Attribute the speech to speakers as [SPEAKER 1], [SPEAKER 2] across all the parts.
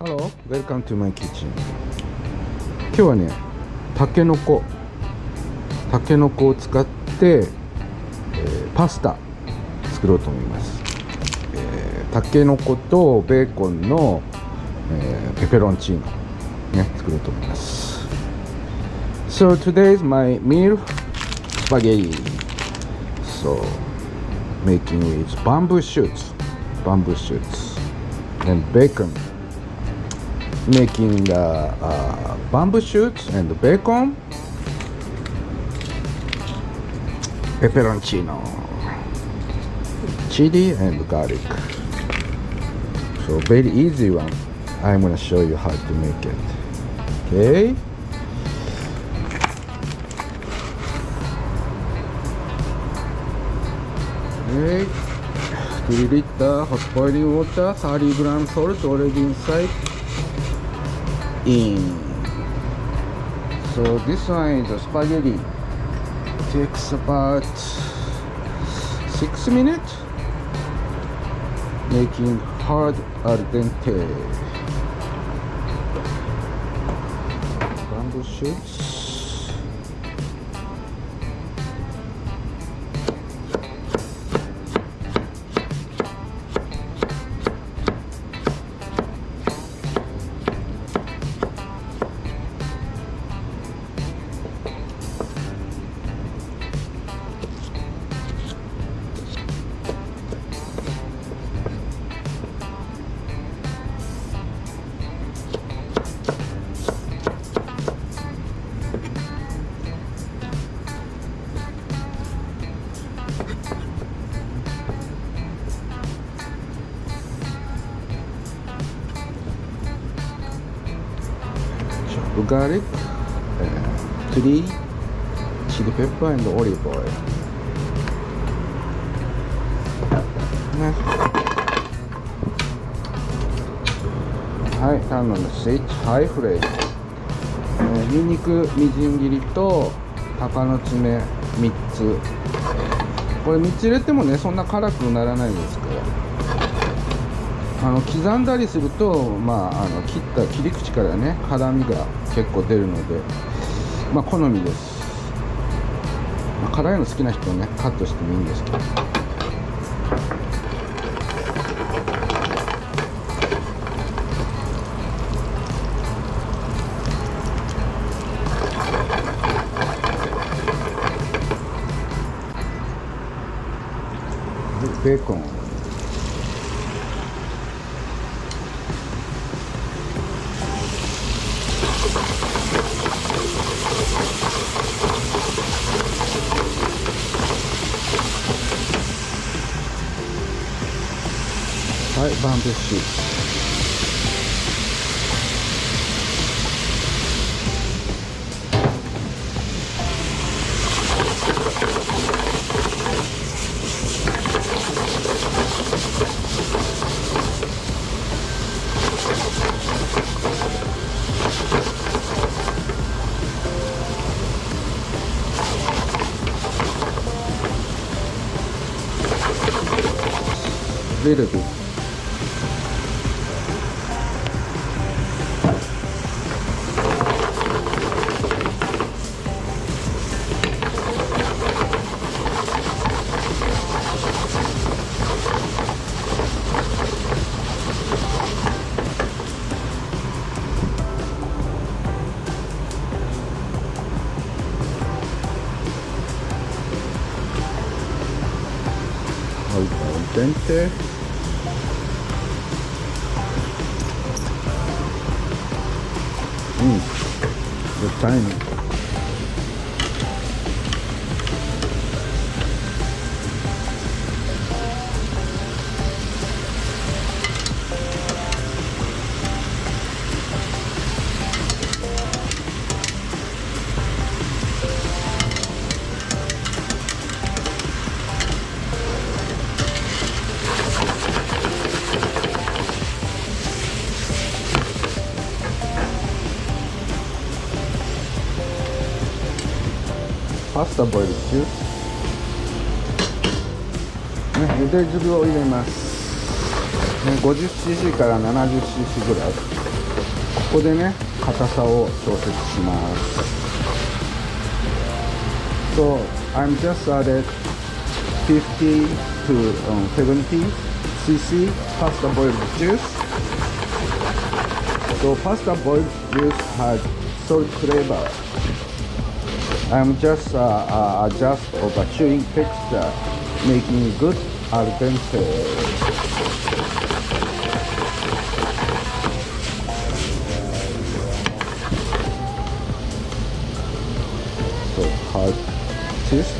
[SPEAKER 1] Hello, welcome to my kitchen. 今日はね、たけのこを使って、パスタ作ろうと思います。たけのことベーコンの、ペペロンチーノね作ろうと思います。So today's my meal spaghetti. So making with bamboo shoots and bacon.Making the bamboo shoots and the bacon, peperoncino, chili and garlic. So very easy one. I'm gonna show you how to make it. Okay. Okay. 3 liter hot boiling water, 30 gram salt already inside.In. So this one is a spaghetti. It takes about 6 minutes. Making hard al dente. Bamboo shoots.Chop garlic, 3 chili pepper and olive oil. ね、はい、ターンのスイッチ、ハイフレーム。ニンニクみじん切りと鷹の爪3つ。これ3つ入れてもね、そんな辛くならないですから。刻んだりすると、切り口からね辛みが結構出るので、好みです。辛いの好きな人はねカットしてもいいんですけど。ベーコン。はい、バンブーシューlittle bit.全体good timing.パスタボイル中、茹で汁を入れます。50cc から 70cc ぐらい。ここでね、硬さを調節します。So I'm just added 50 to 70cc pasta boiled juice. So pasta boiled juice has salt flavor. I'm just adjust of a chewing texture, making good al dente. So hard taste.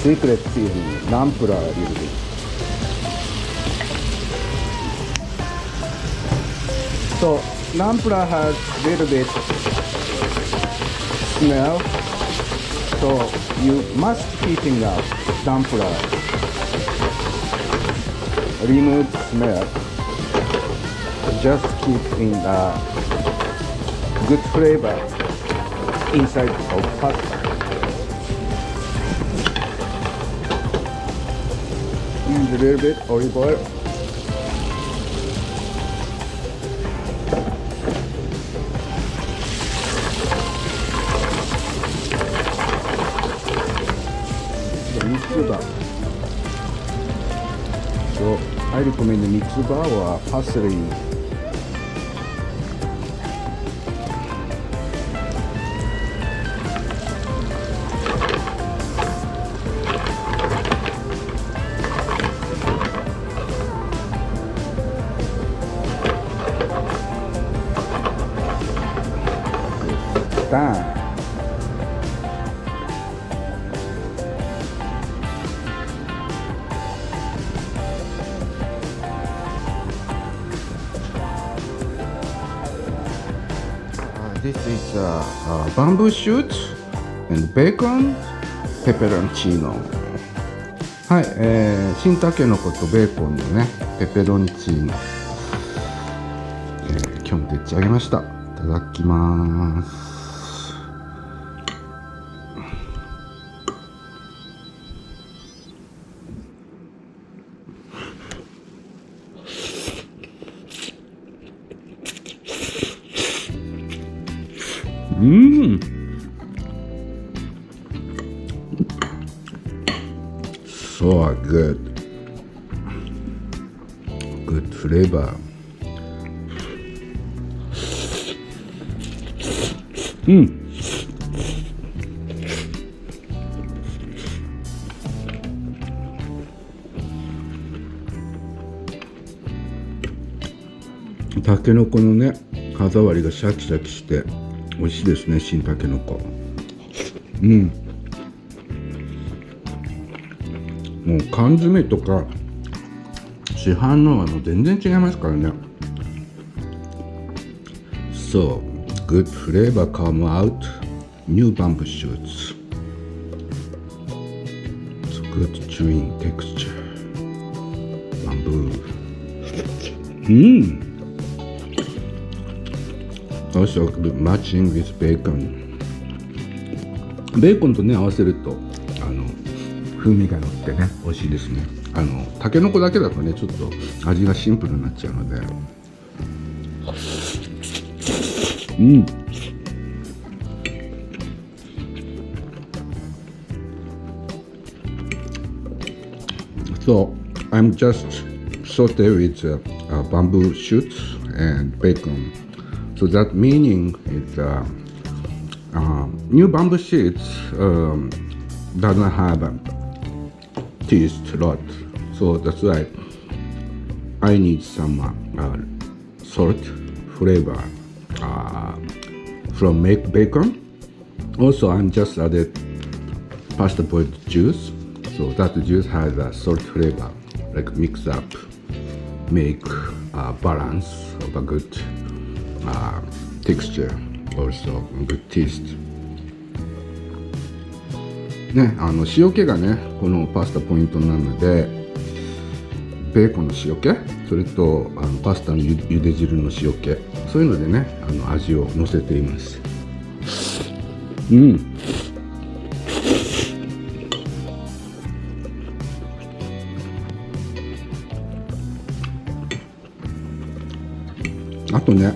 [SPEAKER 1] Secret seasoning, naampura a little bit. So naampura has little bit smell. So you must heating up naampura. Remove smell. Just keep in the good flavor inside of pasta. And a little bit olive oil. The mitsuba. So I recommend the mitsuba or parsley. Done. This is bamboo shoot and bacon pepperoncino. はい、新たけのことベーコンのねペペロンチーノ、今日もでっち上げました。いただきます。So good. Good flavor. たけのこのね歯触りがシャキシャキして美味しいですね、新たけのこ。もう缶詰とか市販のはもう全然違いますからね。So good flavor come out, new bamboo shoots. So good chewing texture. Bamboo. Also matching with bacon. ベーコンとね合わせると風味が乗ってね美味しいですね。たけのこだけだとねちょっと味がシンプルになっちゃうので。So I'm just saute with bamboo shoots and bacon. So that meaning is new bamboo shoots doesn't have taste a lot. So that's why I need some salt flavor from bacon. Also I'm just added pasta boiled juice. So that juice has a salt flavor, like mix up, make a balance of a good texture, also good taste. ね、塩気がねこのパスタポイントなので、ベーコンの塩気、それとパスタのゆで汁の塩気、そういうのでね味を乗せています。あとね、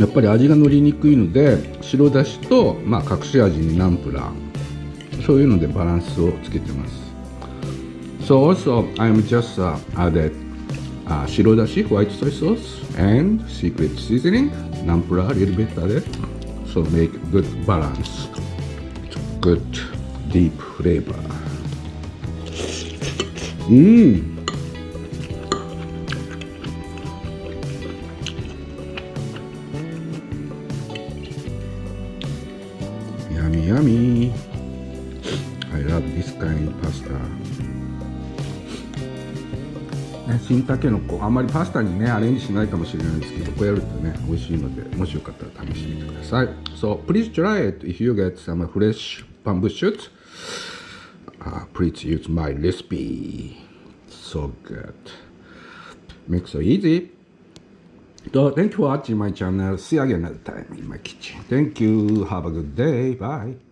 [SPEAKER 1] やっぱり味が乗りにくいので白だしと、隠し味にナンプラー、そういうのでバランスをつけてます。 So also I'm just added白だし white soy sauce and secret seasoning nampura a little bit added, so make good balance, good deep flavor. Yummy, yummy. I love this kind of pasta. 新たけのこ、あんまりパスタにねアレンジしないかもしれないですけど、こうやるとね美味しいので、もしよかったら試してみてください。So please try it if you get some fresh bamboo shoots. Please use my recipe. So good. Makes so easy. So thank you for watching my channel. See you again another time in my kitchen. Thank you. Have a good day. Bye.